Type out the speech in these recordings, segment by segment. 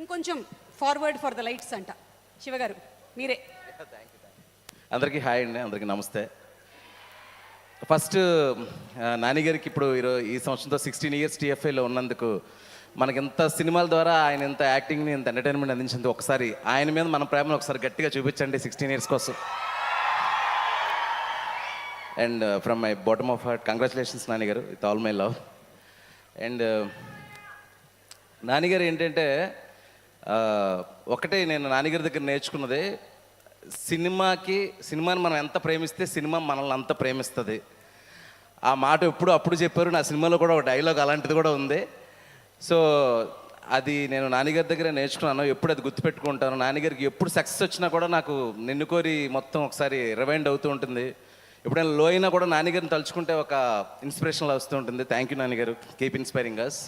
ఇంకొంచెం forward for the lights అంట. శివగారు మీరే. అందరికీ హాయ్ అండి, అందరికీ నమస్తే. ఫస్ట్ నాని గారికి ఇప్పుడు ఈ సంవత్సరంతో 16 ఇయర్స్ టీఎఫ్ఐలో ఉన్నందుకు మనకి ఇంత సినిమాల ద్వారా ఆయన ఇంత యాక్టింగ్ని ఇంత ఎంటర్టైన్మెంట్ అందించింది. ఒకసారి ఆయన మీద మన ప్రేమను ఒకసారి గట్టిగా చూపించండి 16 ఇయర్స్ కోసం. And from my bottom of heart congratulations Nani garu, with all my love. And నానిగారు ఏంటంటే ఒకటే నేను నానిగారి దగ్గర నేర్చుకున్నది, సినిమాని మనం ఎంత ప్రేమిస్తే సినిమా మనల్ని అంత ప్రేమిస్తుంది. ఆ మాట అప్పుడు చెప్పారు. నా సినిమాలో కూడా ఒక డైలాగ్ అలాంటిది కూడా ఉంది. సో అది నేను నానిగారి దగ్గర నేర్చుకున్నాను. ఎప్పుడు అది గుర్తుపెట్టుకుంటాను. నానిగారికి ఎప్పుడు సక్సెస్ వచ్చినా కూడా నాకు నిన్ను కోరి మొత్తం ఒకసారి రివైండ్ అవుతూ ఉంటుంది. ఎప్పుడైనా లో అయినా కూడా నానిగారిని తలుచుకుంటే ఒక ఇన్స్పిరేషన్లో వస్తూ ఉంటుంది. థ్యాంక్ యూ నానిగారు, keep inspiring us.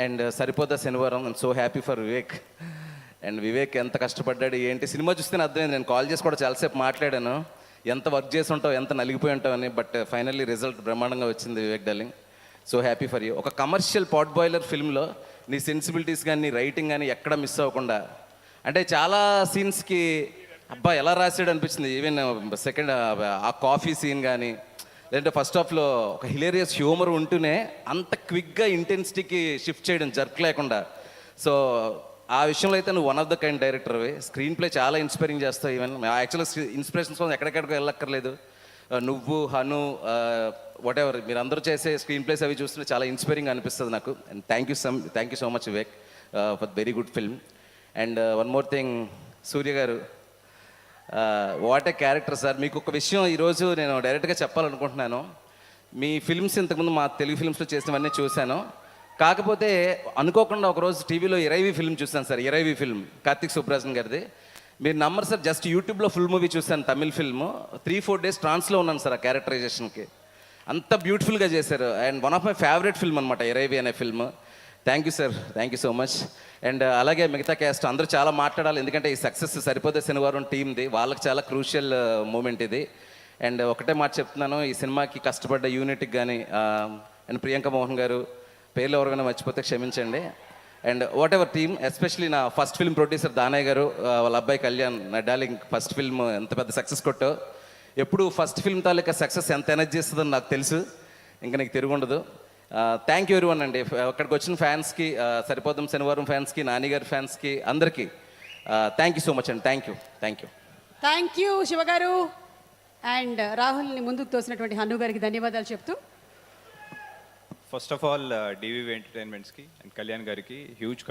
And Saripodhaa Sanivaaram, I'm so happy for Vivek. And Vivek ఎంత కష్టపడ్డాడు ఏంటి, సినిమా చూస్తేనే అర్థమైంది. నేను కాల్ చేసి కూడా చాలాసేపు మాట్లాడాను, ఎంత వర్క్ చేసి ఉంటావు, ఎంత నలిగిపోయి ఉంటావు అని. బట్ ఫైనల్లీ రిజల్ట్ బ్రహ్మాండంగా వచ్చింది Vivek darling. So happy for you. ఒక కమర్షియల్ పాట్ బాయిలర్ ఫిల్మ్లో నీ సెన్సిబిలిటీస్ కానీ నీ రైటింగ్ కానీ ఎక్కడ మిస్ అవ్వకుండా, అంటే చాలా సీన్స్కి అబ్బా ఎలా రాసాడు అనిపించింది. ఈవెన్ సెకండ్ ఆ కాఫీ సీన్ కానీ, లేదంటే ఫస్ట్ హాఫ్లో ఒక హిలేరియస్ హ్యూమర్ ఉంటూనే అంత క్విక్గా ఇంటెన్సిటీకి షిఫ్ట్ చేయడం జర్క్ లేకుండా. సో ఆ విషయంలో అయితే నువ్వు వన్ ఆఫ్ ద కైండ్ డైరెక్టర్వి. స్క్రీన్ ప్లే చాలా ఇన్స్పైరింగ్ చేస్తావు. ఈవెన్ యాక్చువల్గా ఇన్స్పిరేషన్స్ కోసం ఎక్కడెక్కడికి వెళ్ళక్కర్లేదు. నువ్వు హను వాట్ ఎవర్ మీరందరూ చేసే స్క్రీన్ ప్లేస్ అవి చూస్తుంటే చాలా ఇన్స్పైరింగ్ అనిపిస్తుంది నాకు. And thank you so much Vivek for very good film. And one more thing, Surya garu, what A character sir. మీకు ఒక విషయం ఈరోజు నేను డైరెక్ట్గా చెప్పాలనుకుంటున్నాను. మీ ఫిల్మ్స్ ఇంతకుముందు మా తెలుగు ఫిల్మ్స్లో చేసినవన్నీ చూశాను. కాకపోతే అనుకోకుండా ఒకరోజు టీవీలో ఇరైవి ఫిల్మ్ చూశాను సార్. ఇరైవి ఫిల్మ్ కార్తిక్ సుబ్రాజన్ గారిది. మీరు నమ్మరు సార్, జస్ట్ యూట్యూబ్లో ఫుల్ మూవీ చూశాను, తమిళ్ ఫిల్మ్. 3-4 డేస్ ట్రాన్స్లో ఉన్నాను సార్ ఆ క్యారెక్టరైజేషన్కి. అంత బ్యూటిఫుల్గా చేశారు. And one of my favourite film అనమాట ఇరైవి అనే film. Thank you sir, thank you so much. And అలాగే మిగతా క్యాస్ట్ అందరూ చాలా మాట్లాడాలి, ఎందుకంటే ఈ సక్సెస్ సరిపోతే శనివారం టీమ్ది, వాళ్ళకి చాలా క్రూషియల్ మూమెంట్ ఇది. అండ్ ఒకటే మాట చెప్తున్నాను, ఈ సినిమాకి కష్టపడ్డ యూనిట్కి కానీ అండ్ ప్రియాంక మోహన్ గారు, పేర్లు ఎవరికైనా మర్చిపోతే క్షమించండి. And what ever team, especially నా ఫస్ట్ ఫిల్మ్ ప్రొడ్యూసర్ దానయ్య గారు, వాళ్ళ అబ్బాయి కళ్యాణ్, నా డార్లింగ్ ఫస్ట్ ఫిల్మ్ ఎంత పెద్ద సక్సెస్ కొట్టో. ఎప్పుడు ఫస్ట్ ఫిల్మ్ తాలూకా సక్సెస్ ఎంత ఎనర్జీ ఇస్తుందని నాకు తెలుసు, ఇంకా నీకు తిరుగుండదు. థ్యాంక్ యూ ఎవరీవన్ అండి. అక్కడికి వచ్చిన ఫ్యాన్స్కి, సరిపోదాం శనివారం ఫ్యాన్స్కి, నానిగారి ఫ్యాన్స్కి, అందరికీ థ్యాంక్ యూ సో మచ్ అండి. Thank you. థ్యాంక్ యూ శివగారు. అండ్ రాహుల్ని ముందుకు తోసినటువంటి హను గారికి ధన్యవాదాలు చెప్తూ, ఫస్ట్ ఆఫ్ ఆల్ డివివి ఎంటర్టైన్మెంట్స్కి అండ్ కళ్యాణ్ గారికి హ్యూజ్